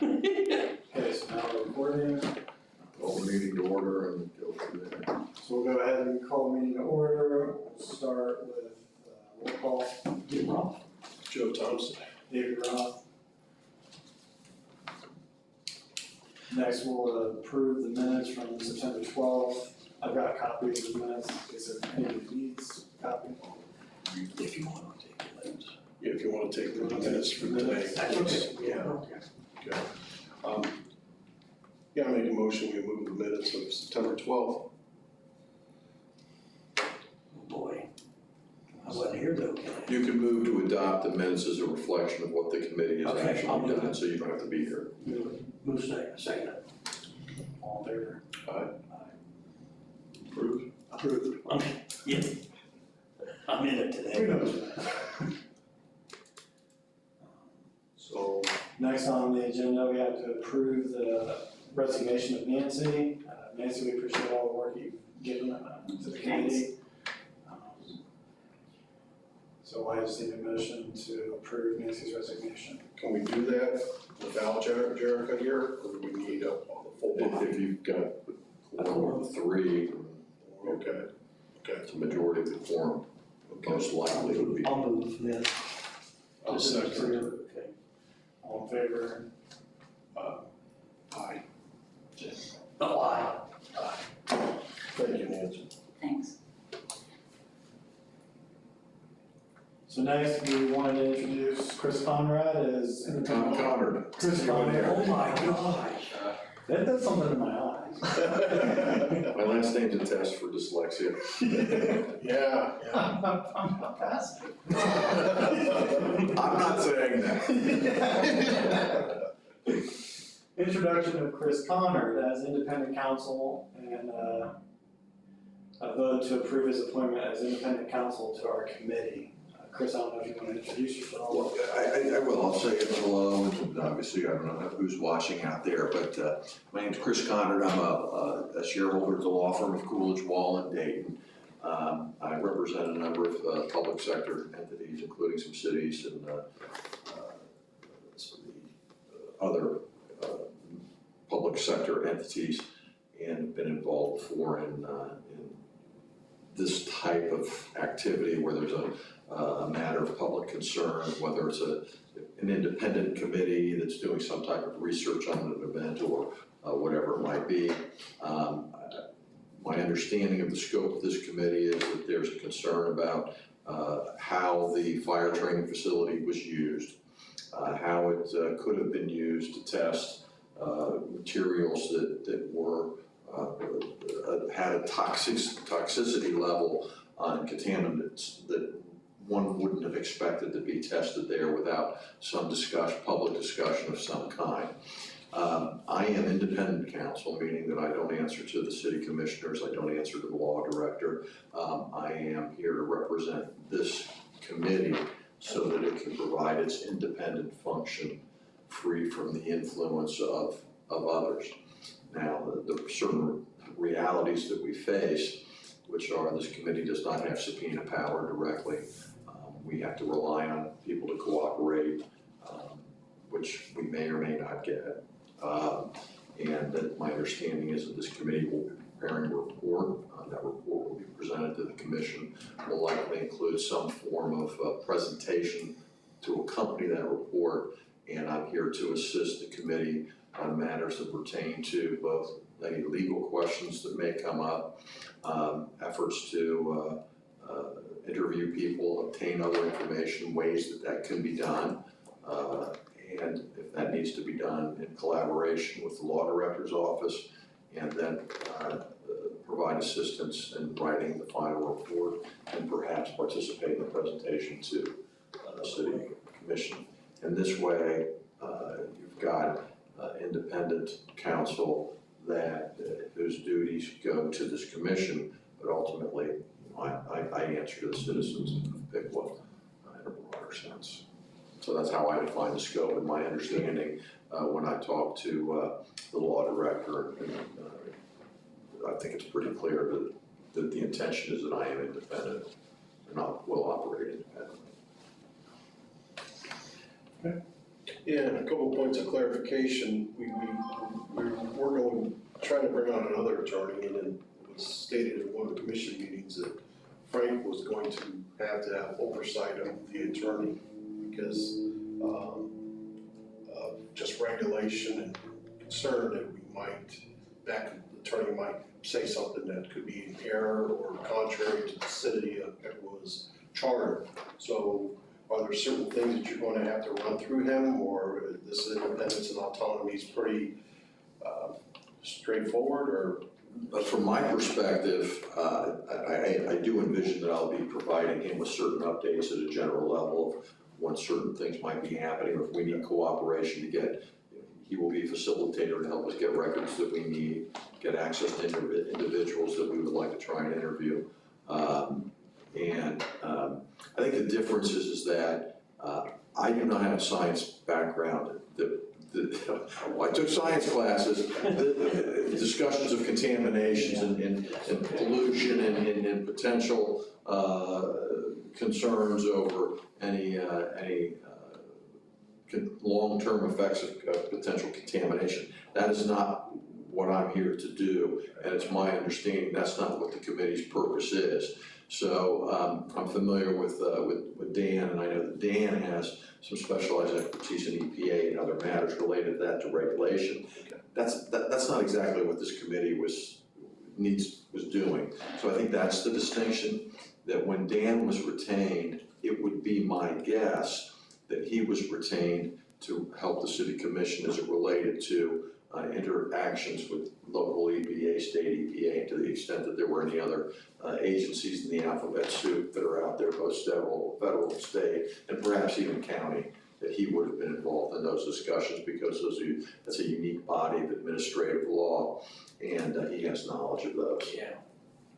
Okay, so now we're recording. Call the meeting to order and go through there. So we'll go ahead and call the meeting to order. We'll start with roll call. Jim Roth. Joe Thompson. David Roth. Next, we'll approve the minutes from September 12th. I've got copies of the minutes. Is there any needs copy? If you want to take the minutes. Yeah, if you want to take the minutes for today. That's okay. Yeah. Okay. Yeah, I make a motion, we move the minutes of September 12th. Oh, boy. I wasn't here though, can I? You can move to adopt the minutes as a reflection of what the committee has Okay, I'll actually do done, that. so you don't have to be here. Move second. All in favor? Approved. Approved. Yeah. I'm in it Who today. knows? So, Next on the agenda, we have to approve the resignation of Nancy. Nancy, we appreciate all the work you've given to the committee. So I just need a motion to approve Nancy's resignation. can we do that without Jerica here, or do we need a full body? If you've got a quorum of 3, Okay, it's a majority of the quorum, most likely would be. I'll move this. I'll second. Okay. All in favor? Aye. Oh, aye. Thank you, Nancy. Thanks. So next, we wanted to introduce Chris Conrad as Tom independent. Connor. Chris Conrad. Oh, my gosh. That does something to my eyes. My last name's a test for dyslexia. Yeah, I'm fascinated. I'm not saying that. Introduction of Chris Conrad as independent counsel and a vote to approve his appointment as independent counsel to our committee. Chris, I don't know if you want to introduce yourself. Well, I will, I'll say hello, and obviously I don't know who's watching out there, but my name's Chris Conrad. I'm a shareholder at the law firm of Coolidge, Wall and Dayton. I represent a number of public sector entities, including some cities and some of the other public sector entities, and been involved before in this type of activity where there's a matter of public concern, whether it's an independent committee that's doing some type of research on an event or whatever it might be. My understanding of the scope of this committee is that there's a concern about how the fire training facility was used, how it could have been used to test materials that were had a toxicity level on contaminants that one wouldn't have expected to be tested there without some public discussion of some kind. I am independent counsel, meaning that I don't answer to the city commissioners, I don't answer to the law director. I am here to represent this committee so that it can provide its independent function free from the influence of others. Now, the certain realities that we face, which are this committee does not have subpoena power directly. We have to rely on people to cooperate, which we may or may not get. And that my understanding is that this committee will be preparing a report. That report will be presented to the commission, will likely include some form of presentation to accompany that report. And I'm here to assist the committee on matters that pertain to both any legal questions that may come up, efforts to interview people, obtain other information, ways that can be done, and if that needs to be done in collaboration with the law director's office, and then provide assistance in writing the final report and perhaps participate in the presentation to the city commission. In this way, you've got independent counsel that whose duties go to this commission, but ultimately I answer to the citizens of Piqua in a broader sense. So that's how I define the scope, and my understanding when I talk to the law director, and I think it's pretty clear that the intention is that I am independent and will operate independently. Okay. Yeah, and a couple points of clarification. We're trying to bring on another attorney, and it was stated at one of the commission meetings that Frank was going to have oversight of the attorney because just regulation and concern that the attorney might say something that could be in error or contrary to the city of Echo's charter. So are there certain things that you're going to have to run through him, or this independence and autonomy is pretty straightforward, or? But from my perspective, I do envision that I'll be providing him with certain updates at a general level of when certain things might be happening, or if we need cooperation to get, he will be a facilitator to help us get records that we need, get access to individuals that we would like to try and interview. I think the difference is that I do not have a science background. I took science classes, the discussions of contaminations and pollution and potential concerns over any long-term effects of potential contamination. That is not what I'm here to do, and it's my understanding that's not what the committee's purpose is. So I'm familiar with Dan, and I know that Dan has some specialized expertise in EPA and other matters related to that, to regulation. That's not exactly what this committee was doing. So I think that's the distinction, that when Dan was retained, it would be my guess that he was retained to help the city commission as it related to interactions with local EPA, state EPA, and to the extent that there were any other agencies in the alphabet soup that are out there, both federal and state, and perhaps even county, that he would have been involved in those discussions, because that's a unique body of administrative law, and he has knowledge of those. Yeah.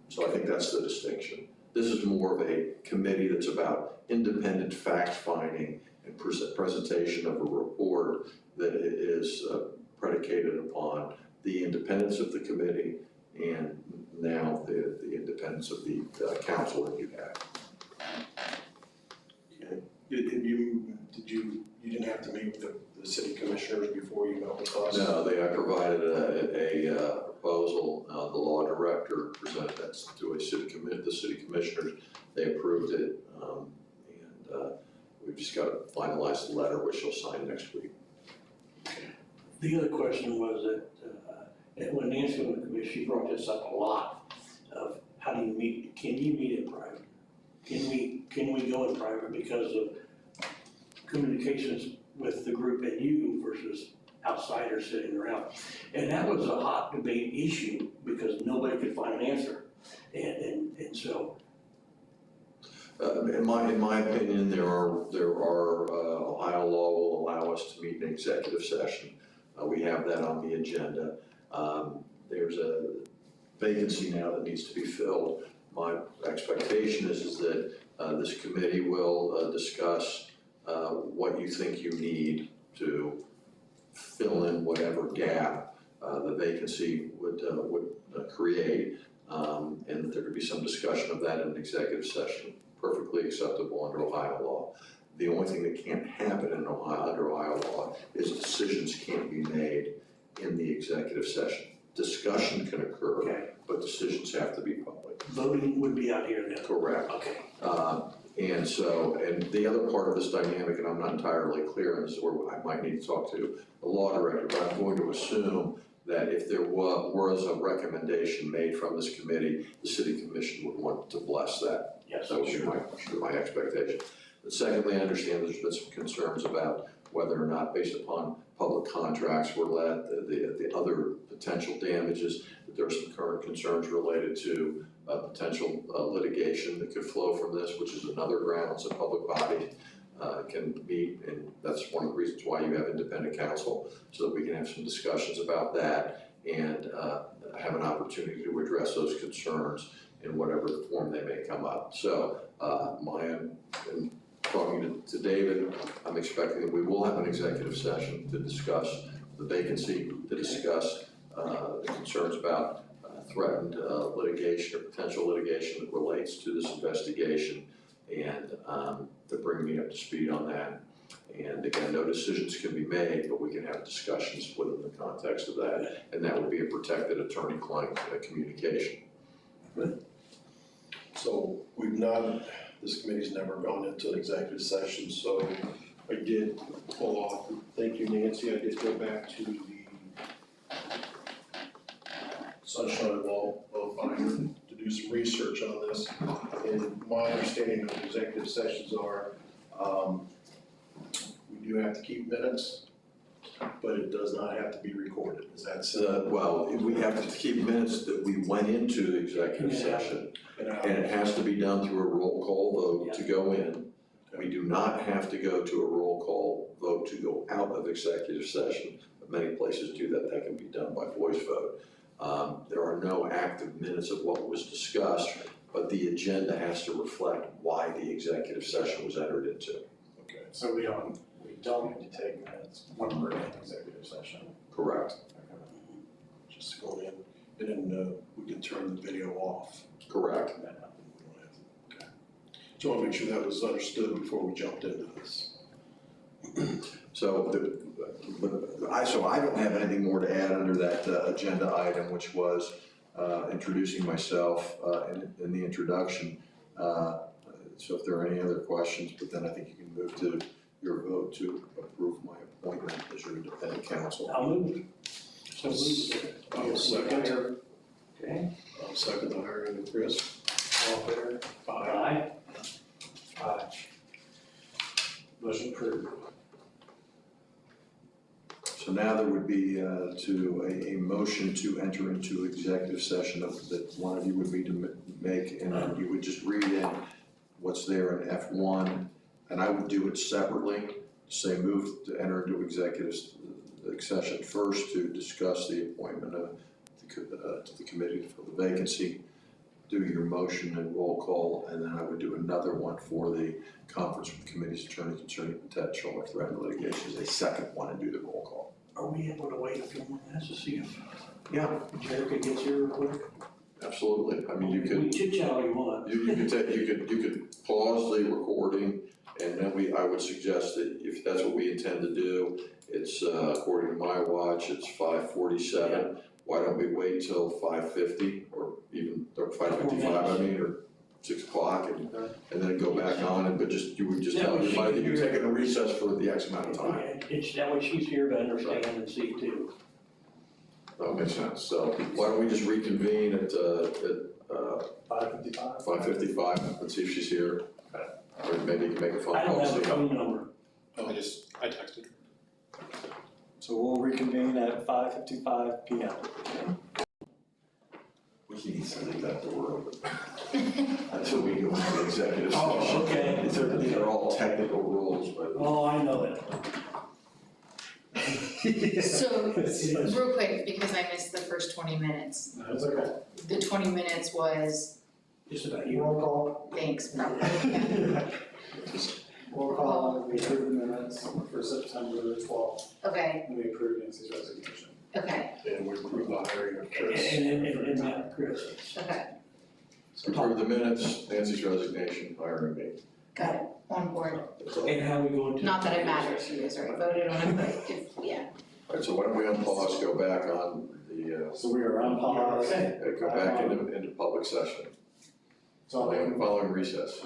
So I think that's the distinction. This is more of a committee that's about independent fact-finding and presentation of a report that is predicated upon the independence of the committee and now the independence of the council that you have. Okay. You didn't have to meet with the city commissioners before you met with us? No, I provided a proposal, the law director presented that to the city commissioners, they approved it, and we've just got to finalize the letter, which they'll sign next week. The other question was that when Nancy went to the commission, she brought this up a lot, of how do you meet, can you meet in private? Can we go in private because of communications with the group and you versus outsiders sitting around? And that was a hot debate issue because nobody could find an answer. And so. In my opinion, there are Ohio law will allow us to meet in executive session. We have that on the agenda. There's a vacancy now that needs to be filled. My expectation is that this committee will discuss what you think you need to fill in whatever gap the vacancy would create, and that there could be some discussion of that in an executive session, perfectly acceptable under Ohio law. The only thing that can't happen in under Ohio law is decisions can't be made in the executive session. Discussion can occur, Okay. but decisions have to be public. Voting would be out here then? Correct. Okay. And the other part of this dynamic, and I'm not entirely clear, and this is where I might need to talk to the law director, but I'm going to assume that if there was a recommendation made from this committee, the city commission would want to bless that. Yes. That would be my expectation. And secondly, I understand there's been some concerns about whether or not, based upon public contracts were let, the other potential damages, that there are some current concerns related to potential litigation that could flow from this, which is another grounds a public body can meet, and that's one of the reasons why you have independent counsel, so that we can have some discussions about that and have an opportunity to address those concerns in whatever form they may come up. So talking to David, I'm expecting that we will have an executive session to discuss the vacancy, to discuss the concerns about threatened litigation or potential litigation that relates to this investigation, and to bring me up to speed on that. And again, no decisions can be made, but we can have discussions within the context of that, and that would be a protected attorney-client communication. So this committee's never gone into an executive session, so I did pull off, thank you Nancy, I did go back to the Sunshine Law finder to do some research on this. And my understanding of executive sessions are, we do have to keep minutes, but it does not have to be recorded, is that so? Well, we have to keep minutes that we went into executive session, and it has to be done through a roll call vote to go in. We do not have to go to a roll call vote to go out of executive session, but many places do that. That can be done by voice vote. There are no active minutes of what was discussed, but the agenda has to reflect why the executive session was entered into. Okay. So we don't need to take minutes when we're in executive session. Correct. Just go in, and then we can turn the video off. Correct. Okay. So I want to make sure that was understood before we jumped into this. So I don't have anything more to add under that agenda item, which was introducing myself in the introduction. So if there are any other questions, but then I think you can move to your vote to approve my appointment as your independent counsel. I'll move. So moved. I'll second. Okay. I'll second the hiring of Chris. All in favor? Aye. Aye. Motion approved. So now there would be a motion to enter into executive session that one of you would need to make, and then you would just read in what's there in F1, and I would do it separately, say move to enter into executive session first to discuss the appointment of to the committee for the vacancy, do your motion and roll call, and then I would do another one for the conference with committee's attorney concerning potential or threatened litigation, a second one, and do the roll call. Are we able to wait a few more minutes to see if Yeah, Jerica gets here real quick? absolutely. I mean, you could. We chit chat all you want. You could pause the recording, and then I would suggest that if that's what we intend to do, it's, according to my watch, it's 5:47. Why don't we wait till 5:50 or even, or 5:55, I mean, or 6 o'clock and then go back on, but you would just tell everybody that you're taking a recess for the X amount of time. It's that way she's here to understand and see too. That makes sense. So why don't we just reconvene at 5:55. 5:55, let's see if she's here. Or maybe you can make a phone I call. don't have a see. phone number. I texted her. So we'll reconvene at 5:55 p.m. We can easily leave that door open until we go into executive session. Oh, okay. These are all technical rules, but. Oh, I know that. So, real quick, because I missed the first 20 minutes, That's okay. the 20 minutes was, Just about you. Roll call. thanks, probably, Roll call, we approve the minutes for September 12th, okay, and we approve Nancy's resignation. okay, And we approve the hiring of Chris. And that, Chris. okay, Approve the minutes, Nancy's resignation, hiring me. got it, on board. And how we going to? Not that it matters, you guys already voted on it, but if, yeah, All right, so why don't we unpause, go back on the, So we are on pause. go back into public session, So I'll make, following recess.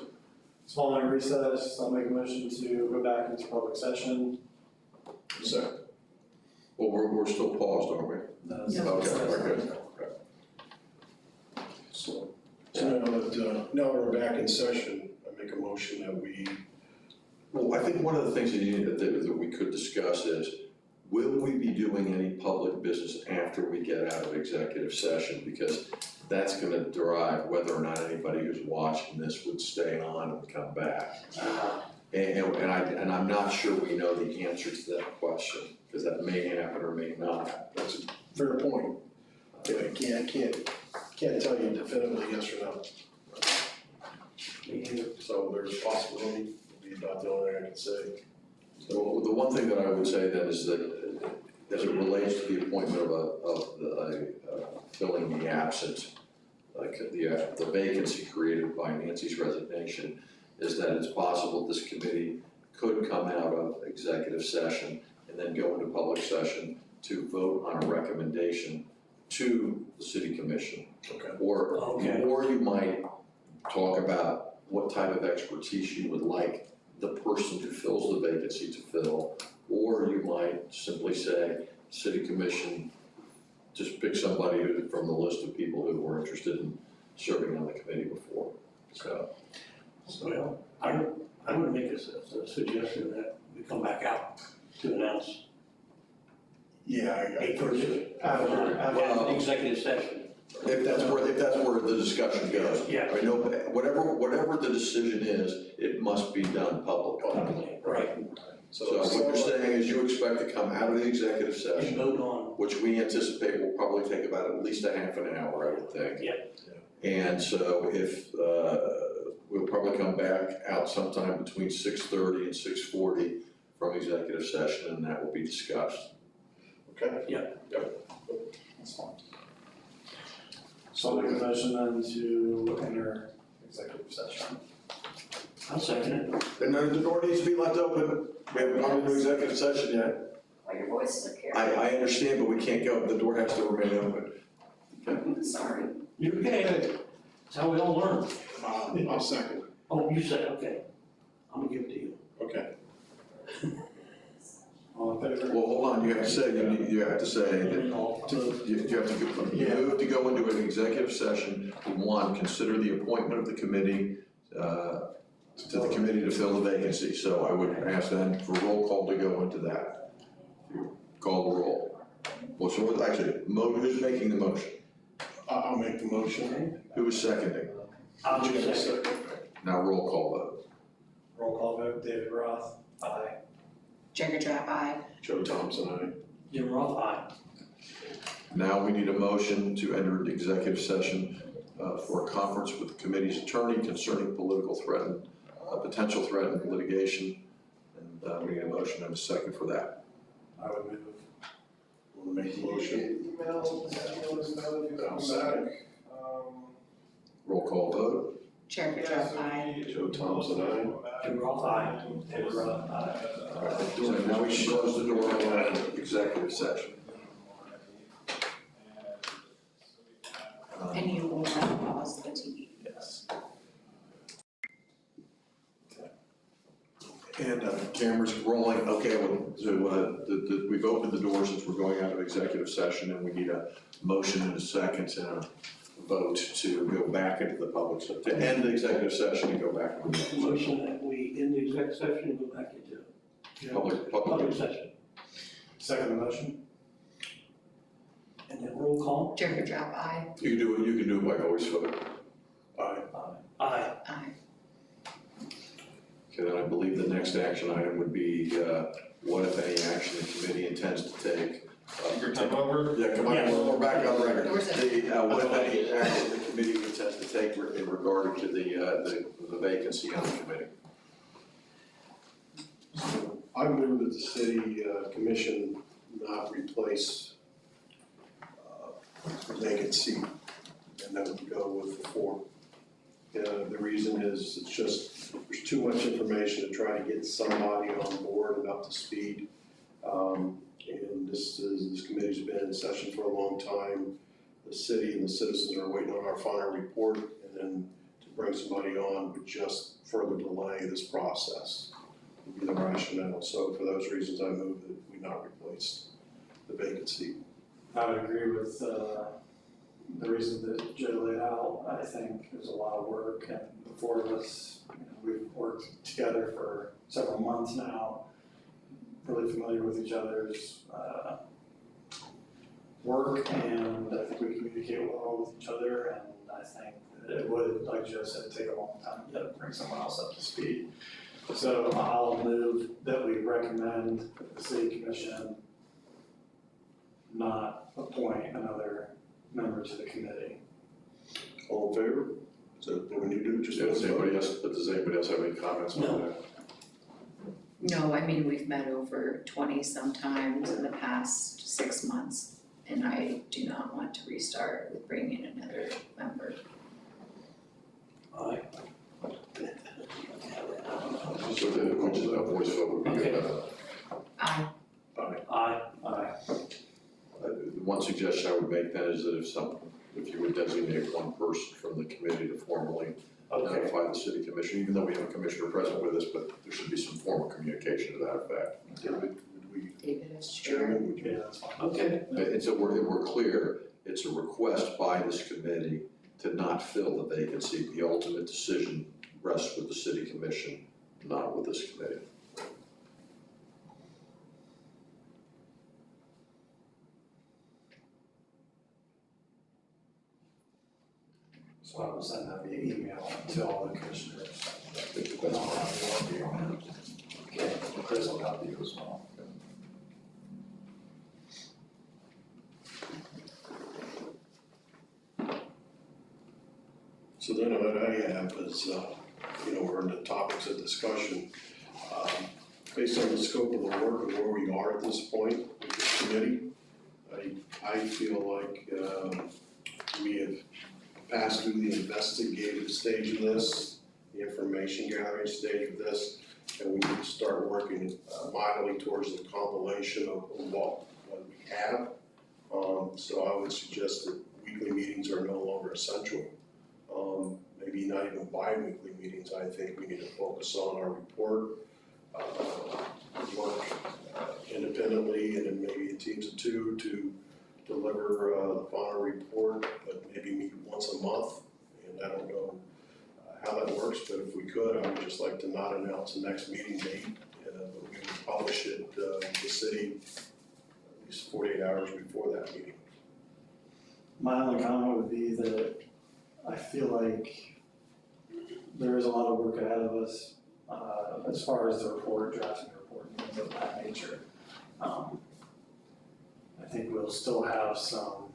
following recess, I'll make a motion to go back into public session. Second. Well, we're still paused, aren't we? That's- Yeah. Okay, very good. So now we're back in session, I make a motion that we, Well, I think one of the things that we could discuss is, will we be doing any public business after we get out of executive session? Because that's gonna derive whether or not anybody who's watching this would stay on and come back. And I'm not sure we know the answer to that question, because that may happen or may not. that's a fair point. I can't tell you definitively yes or no. So there's a possibility, it'll be about the only thing I can say. So the one thing that I would say then is that, as it relates to the appointment of filling the absent, like the vacancy created by Nancy's resignation, is that it's possible this committee could come out of executive session and then go into public session to vote on a recommendation to the city commission. Okay. Okay. Or you might talk about what type of expertise you would like the person who fills the vacancy to fill. Or you might simply say, city commission, just pick somebody from the list of people who were interested in serving on the committee before. So, Well, I would make a suggestion that we come back out to announce Yeah, a person After- after the executive session. if that's where the discussion goes. Yeah. I know, whatever the decision is, it must be done publicly. Right, So what you're saying is you expect to come out of the executive and session, vote on, which we anticipate will probably take about at least a half an hour, I would think. Yeah. And so if, we'll probably come back out sometime between 6:30 and 6:40 from executive session, and that will be discussed. Okay. That's fine. So I'll make a motion then to enter executive session. I'll second it. And the door needs to be left open. We haven't gone into executive session yet. Well, your voice is okay. I understand, but we can't go, the door has to remain open. I'm sorry. You're okay, that's how we all learn. I'll second. Oh, you said, okay, I'm gonna give it to you. Okay. All in favor? Well, hold on, you have to say, you have to say And that then I'll vote. you have to, you move to go into an executive session. One, consider the appointment of the committee, to the committee to fill the vacancy. So I would ask then for roll call to go into that. You call the roll. Well, so actually, who's making the motion? I'll make the motion. Who is seconding? I'll do second. Now roll call vote. Roll call vote, David Roth, aye. Jagger Drap, aye. Joe Thompson, aye. Jim Roth, aye. Now we need a motion to enter into executive session for a conference with the committee's attorney concerning potential threatened litigation. And we need a motion and a second for that. I would move. Want to make the motion? Email, us know if you I'll come second. back. Roll call vote. Jagger Drap, aye. Joe Thompson, aye. Jim Roth, aye. David Roth, aye. So now we should close the door and executive session. And you will not pause the TV. Yes. And cameras rolling, okay, well, so we've opened the door since we're going out of executive session, and we need a motion and a second and a vote to go back into the public, to end the executive session and go back into the public session. Motion that we end the exec session and go back into Public session. Second the motion? And then roll call, Jagger Drap, aye. You can do it by voice vote. Aye. aye. Aye. Okay, then I believe the next action item would be, what if any action the committee intends to take. Your time over? Yeah, come on, Yes. we're back on record. Doors open. What if any action the committee intends to take in regard to the vacancy on the committee? I move that the city commission not replace the vacant seat, and that would go with the four. The reason is, it's just, there's too much information to try to get somebody on board and up to speed. And this committee's been in session for a long time. The city and the citizens are waiting on our final report, and then to bring somebody on would just further delay this process, would be the rationale. So for those reasons, I move that we not replace the vacancy. I would agree with the reasons that Joe laid out. I think there's a lot of work, and the four of us, we've worked together for several months now, really familiar with each other's work, and I think we communicate well with each other, and I think that it would, like Joe said, take a long time to bring someone else up to speed. So I'll move that we recommend that the city commission not appoint another member to the committee. All in favor? So do we need to just? Does anybody else have any comments on No. that? No, I mean, we've met over 20 sometimes in the past 6 months, and I do not want to restart with bringing in another member. Aye. So then, which is a voice vote would be good. Aye. Aye. One suggestion I would make then is that if you would designate one person from the committee to formally Okay, notify the city commission, even though we have a commissioner present with us, but there should be some formal communication to that effect. David, would we, David is chair. Chairman, would Yeah, you? that's fine. okay, And so we're clear, it's a request by this committee to not fill the vacancy. The ultimate decision rests with the city commission, not with this committee. So I will send that via email to all the commissioners. I think that's I'll have you all via Okay, Chris will copy you as well. So then what I have is, we're in the topics of discussion. Based on the scope of the work and where we are at this point with this committee, I feel like, we have passed through the investigative stage of this, the information gathering stage of this, and we need to start working mightily towards the compilation of what we have. So I would suggest that weekly meetings are no longer essential. Maybe not even bi-weekly meetings. I think we need to focus on our report, work independently and then maybe in teams of two to deliver the final report, but maybe meet once a month. And I don't know how that works, but if we could, I would just like to not announce the next meeting date, but we would publish it in the city at least 48 hours before that meeting. My only comment would be that I feel like there is a lot of work ahead of us, as far as the report, drafting the report and things of that nature. I think we'll still have some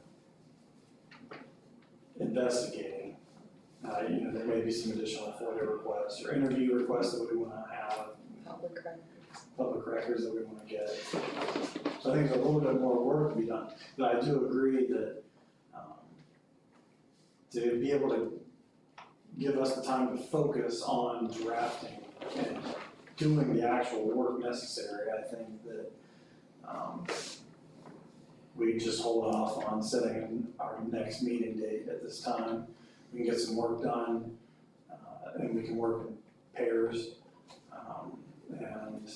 investigating. There may be some additional FOIA requests or interview requests that we wanna have, Public record. public records that we wanna get. So I think there's a little bit more work to be done, but I do agree that, to be able to give us the time to focus on drafting and doing the actual work necessary, I think that, we just hold off on setting our next meeting date at this time. We can get some work done, and we can work in pairs. And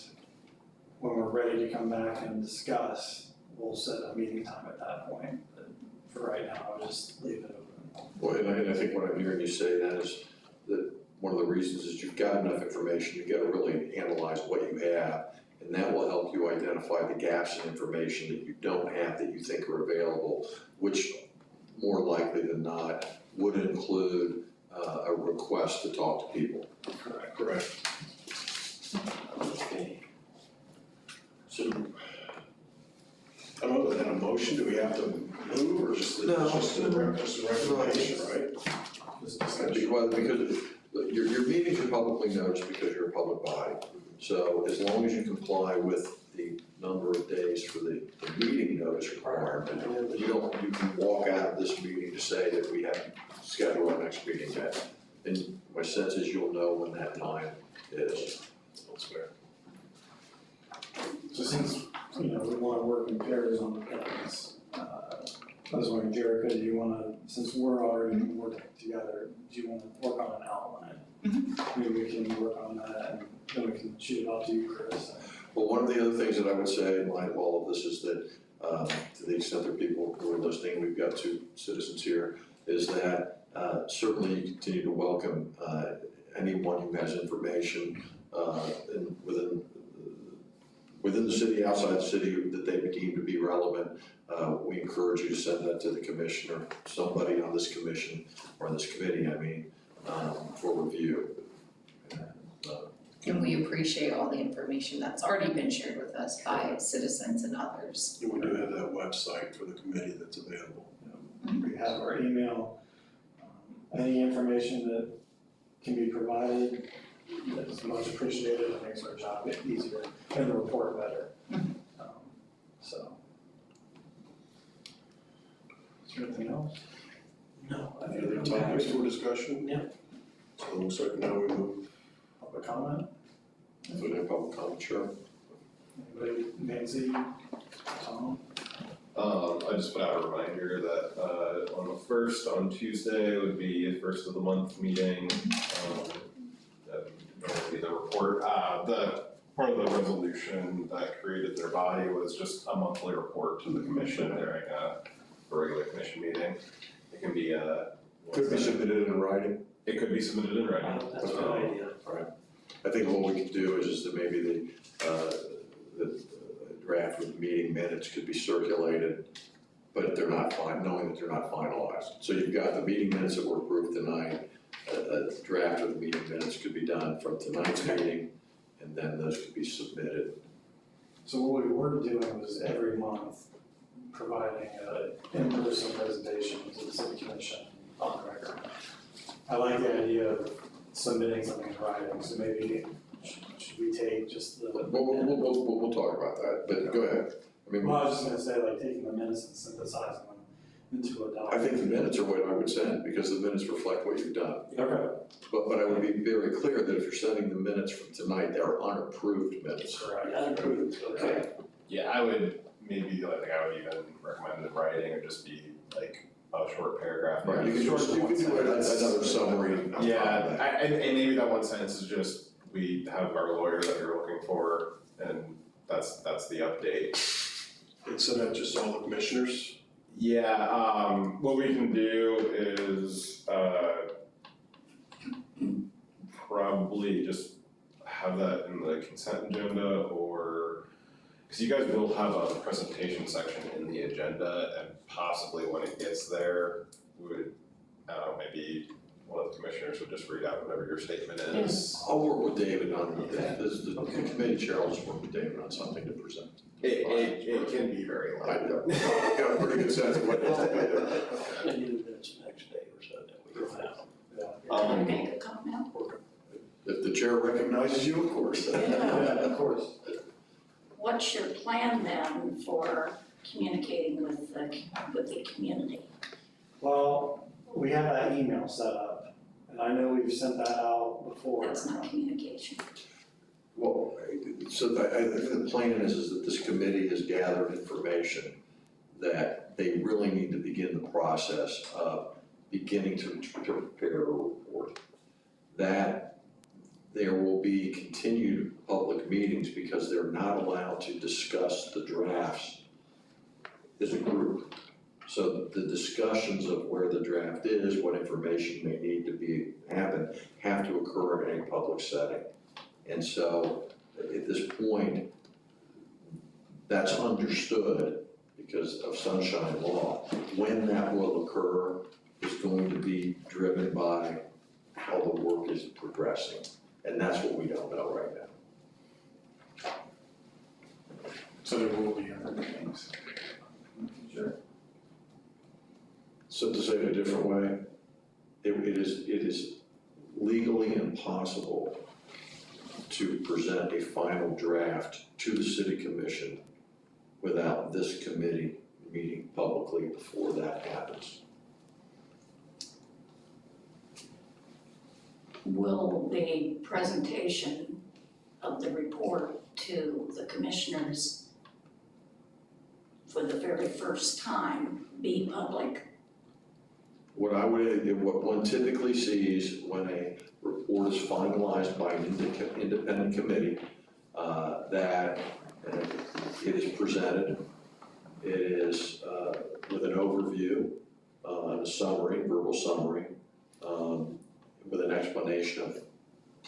when we're ready to come back and discuss, we'll set a meeting time at that point. But for right now, I'll just leave it open. Well, and I think what I'm hearing you say then is that one of the reasons is you've got enough information, you've got to really analyze what you have, and that will help you identify the gaps in information that you don't have that you think are available, which more likely than not would include a request to talk to people. Correct. okay. So, I don't know, is that a motion? Do we have to move or just No. just a recommendation, right? Just discussion. Well, because your meetings are publicly noticed because you're a public body. So as long as you comply with the number of days for the meeting notice requirement, you can walk out of this meeting to say that we have scheduled our next meeting yet. And my sense is you'll know when that time is. That's fair. So since, we wanna work in pairs on things, I was wondering, Jerica, do you wanna, since we're already working together, do you wanna work on an outline? Maybe we can work on that and then we can shoot it off to you, Chris. Well, one of the other things that I would say in light of all of this is that, to the extent that people who are listening, we've got two citizens here, is that certainly you continue to welcome anyone who has information within the city, outside the city, that they deem to be relevant. We encourage you to send that to the commissioner, somebody on this commission, or this committee, for review. And we appreciate all the information that's already been shared with us by citizens and others. And we do have that website for the committee that's available. We have our email, any information that can be provided that is much appreciated, it makes our job easier and the report better. So. Is there anything else? no, I Any think other I'm topics happy. for discussion? Yeah. So it looks like now we move, Public comment? If we have public comment, sure. Anybody, Nancy, Tom? I just put out a reminder that, on the first, on Tuesday would be the first of the month meeting. That would be the report. The part of the resolution that created their body was just a monthly report to the commission during a regular commission meeting. It can be, Could be submitted in writing. It could be submitted in writing. That's a good idea. I think what we could do is that maybe the draft with meeting minutes could be circulated, but they're not knowing that they're not finalized. So you've got the meeting minutes that were approved tonight, a draft of the meeting minutes could be done from tonight's meeting, and then those could be submitted. So what we were doing was every month providing an in-person presentation to the city commission on record. I like the idea of submitting something in writing, so maybe should we take just the. We'll talk about that, but go ahead. I mean, Well, I was just gonna say, like, taking the minutes and synthesizing them into a I document. think the minutes are what I would send, because the minutes reflect what you've done. Okay, But I would be very clear that if you're sending the minutes from tonight, they are unapproved minutes. correct. Yeah, approved, okay. Yeah, I would maybe, I think I would even recommend in writing or just be like a short paragraph. Right, you can do another summary. I'm fine with Yeah, that. and maybe that one sentence is just, we have our lawyer that you're looking for, and that's the update. And send that just to all the commissioners. Yeah, what we can do is, probably just have that in the consent agenda, or, cause you guys will have a presentation section in the agenda, and possibly when it gets there, would, I don't know, maybe one of the commissioners would just read out whatever your statement is. I'll work with David on, the committee chair, I'll just work with David on something to present. It can be very I long. got a pretty good sense of what it is to do. And do the minutes next day or so that we go out. Can I make a comment? If the chair recognizes you, of course. Yeah, of course. What's your plan then for communicating with the community? Well, we have that email set up, and I know we've sent that out before. That's not communication. Well, so I think the plan is that this committee has gathered information that they really need to begin the process of beginning to prepare a report. That there will be continued public meetings because they're not allowed to discuss the drafts as a group. So the discussions of where the draft is, what information may need to happen, have to occur in a public setting. And so at this point, that's understood because of sunshine law. When that will occur is going to be driven by how the work is progressing. And that's what we don't know right now. So there will be other meetings. Sure. So to say it a different way, it is legally impossible to present a final draft to the city commission without this committee meeting publicly before that happens. Will the presentation of the report to the commissioners for the very first time be public? What one typically sees when a report is finalized by an independent committee, that it is presented, it is with an overview, a summary, verbal summary, with an explanation of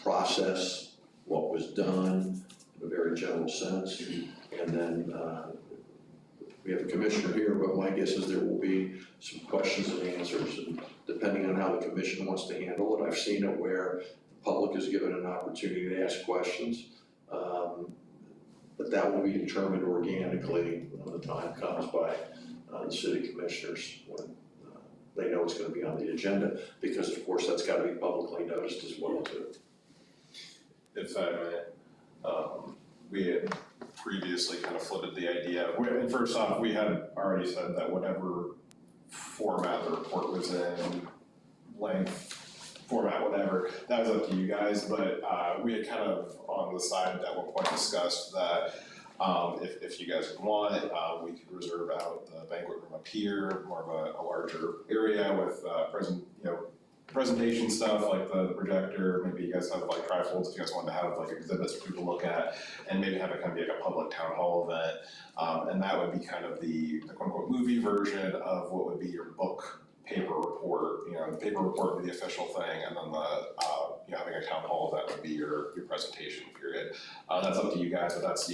process, what was done in a very general sense, and then we have a commissioner here, but my guess is there will be some questions and answers, and depending on how the commission wants to handle it, I've seen it where the public is given an opportunity to ask questions. But that will be determined organically when the time comes by the city commissioners, when they know it's gonna be on the agenda, because of course that's gotta be publicly noticed as well too. If I may, we had previously kind of floated the idea, and first off, we had already said that whatever format the report was in, length, format, whatever, that was up to you guys, but we had kind of on the side at one point discussed that if you guys would want, we could reserve out the banquet room up here, more of a larger area with presentation stuff like the projector, maybe you guys have like trifolds if you guys wanted to have like exhibits for people to look at, and maybe have it kind of be like a public town hall event. And that would be kind of the quote unquote movie version of what would be your book paper report. The paper report would be the official thing, and then the having a town hall event would be your presentation period. That's up to you guys, but that's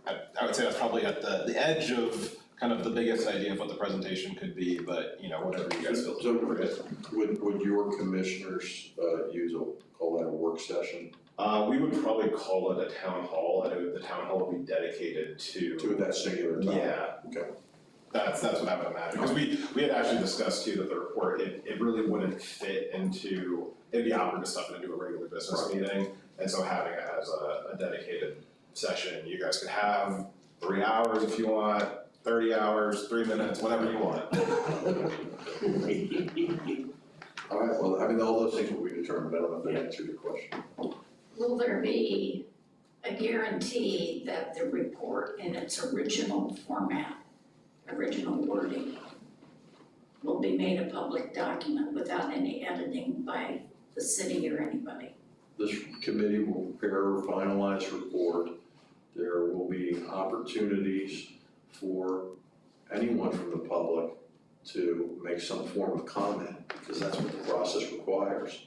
I would say that's probably at the edge of kind of the biggest idea of what the presentation could be, but whatever you guys feel is appropriate. Would your commissioners call that a work session? We would probably call it a town hall, and the town hall would be dedicated to that singular topic? Yeah. Okay. That's what I would imagine, because we had actually discussed too that the report, it really wouldn't fit into, it'd be awkward to stuff it into a regular business meeting, and so having it as a dedicated session, you guys could have 3 hours if you want, 30 hours, 3 minutes, whatever you want. All right, well, I mean, all those things will be determined, I don't know if that answered your question. Will there be a guarantee that the report in its original format, original wording, will be made a public document without any editing by the city or anybody? This committee will prepare a finalized report. There will be opportunities for anyone from the public to make some form of comment, because that's what the process requires.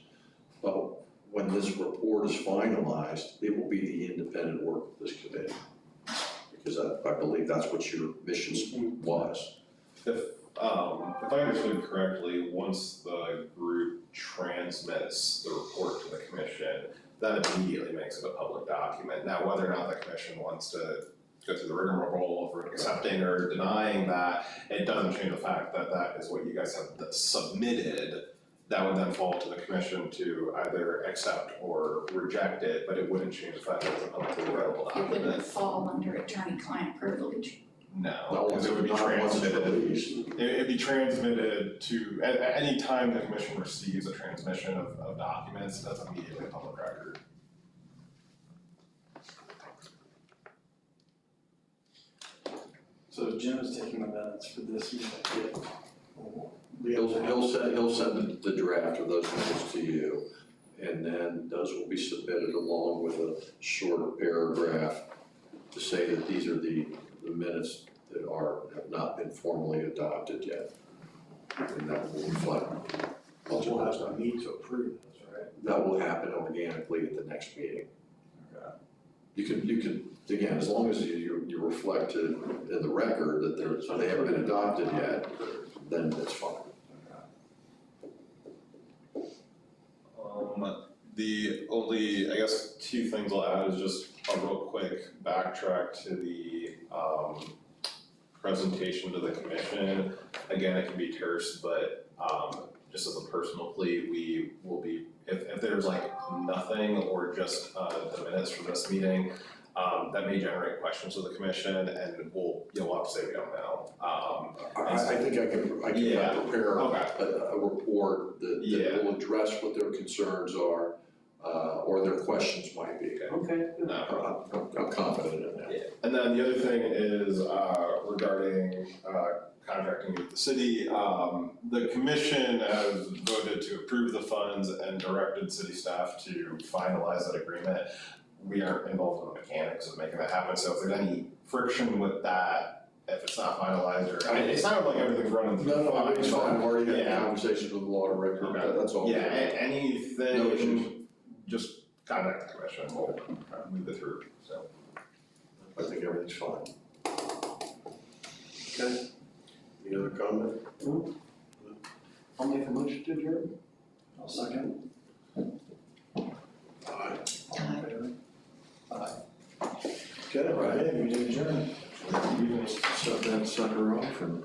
But when this report is finalized, it will be the independent work of this committee. Because I believe that's what your mission was. If I understood correctly, once the group transmits the report to the commission, that immediately makes it a public document. Now, whether or not the commission wants to go through the rigmarole of accepting or denying that, it doesn't change the fact that that is what you guys have submitted. That would then fall to the commission to either accept or reject it, but it wouldn't change the fact that it's a publicly available It document. wouldn't fall under attorney-client privilege. No, because it would be transmitted. It'd be transmitted to, at any time the commission receives a transmission of documents, that's immediately a public record. So Jim is taking the minutes for this meeting. He'll send the draft of those minutes to you, and then those will be submitted along with a short paragraph to say that these are the minutes that have not been formally adopted yet. And that will reflect. We'll have to meet to approve those, right? That will happen organically at the next meeting. Okay. You can, again, as long as you reflect in the record that they haven't been adopted yet, then that's fine. The only, I guess, two things I'll add is just a real quick backtrack to the presentation to the commission. Again, it can be terse, but just as a personal plea, we will be, if there's like nothing or just the minutes from this meeting, that may generate questions to the commission, and you'll have to say we don't know. I think I can prepare a report that will address what their concerns are, or their questions might be. Okay. I'm confident in that. Yeah. And then the other thing is regarding contracting with the city. The commission has voted to approve the funds and directed city staff to finalize that agreement. We aren't involved in the mechanics of making that happen, so if there's any friction with that, if it's not finalized, or, I mean, it sounded like everything's running through. No, it's fine, I've already had Yeah. conversations with the law director, Okay. that's all. Yeah, No issues. anything, just contact the commission, we'll move it through, so. I think everything's fine. Okay, any other comment? I'll make a motion to adjourn. I'll second. Aye. All in favor? Aye. Okay, Okay, we do adjourn. You can shut that sucker off and